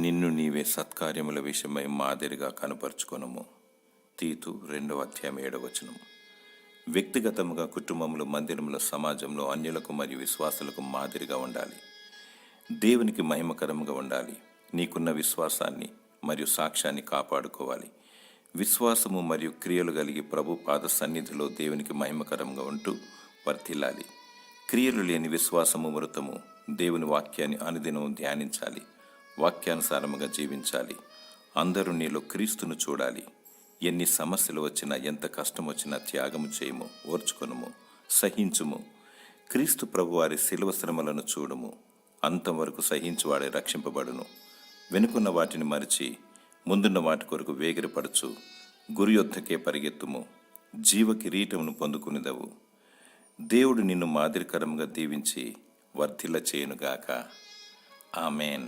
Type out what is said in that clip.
నిన్ను నీవే సత్కార్యముల విషయమై మాదిరిగా కనపరుచుకొనుము. తీతు 2:7. వ్యక్తిగతముగా, కుటుంబంలో, మందిరంలో, సమాజంలో అన్యులకు మరియు విశ్వాసులకు మాదిరిగా ఉండాలి. దేవునికి మహిమకరంగా ఉండాలి. నీకున్న విశ్వాసాన్ని మరియు సాక్ష్యాన్ని కాపాడుకోవాలి. విశ్వాసము మరియు క్రియలు కలిగి ప్రభు పాద సన్నిధిలో దేవునికి మహిమకరంగా ఉంటూ వర్ధిల్లాలి. క్రియలు లేని విశ్వాసము మృతము. దేవుని వాక్యాన్ని అనుదినం ధ్యానించాలి. వాక్యానుసారముగా జీవించాలి. అందరూ నీలో క్రీస్తును చూడాలి. ఎన్ని సమస్యలు వచ్చినా, ఎంత కష్టం వచ్చినా త్యాగము చేయము, ఓర్చుకొనుము, సహించుము. క్రీస్తు ప్రభు వారి శిలువ శ్రమలను చూడుము. అంతవరకు సహించువాడే రక్షింపబడును. వెనుకున్న వాటిని మరిచి ముందున్న వాటి కొరకు వేగిరపడుచు గురి యొద్దకే పరిగెత్తుము. జీవ కిరీటమును పొందుకునిదవు. దేవుడు నిన్ను మాదిరికరంగా దీవించి వర్ధిల్ల చేయునుగాక. ఆమెన్.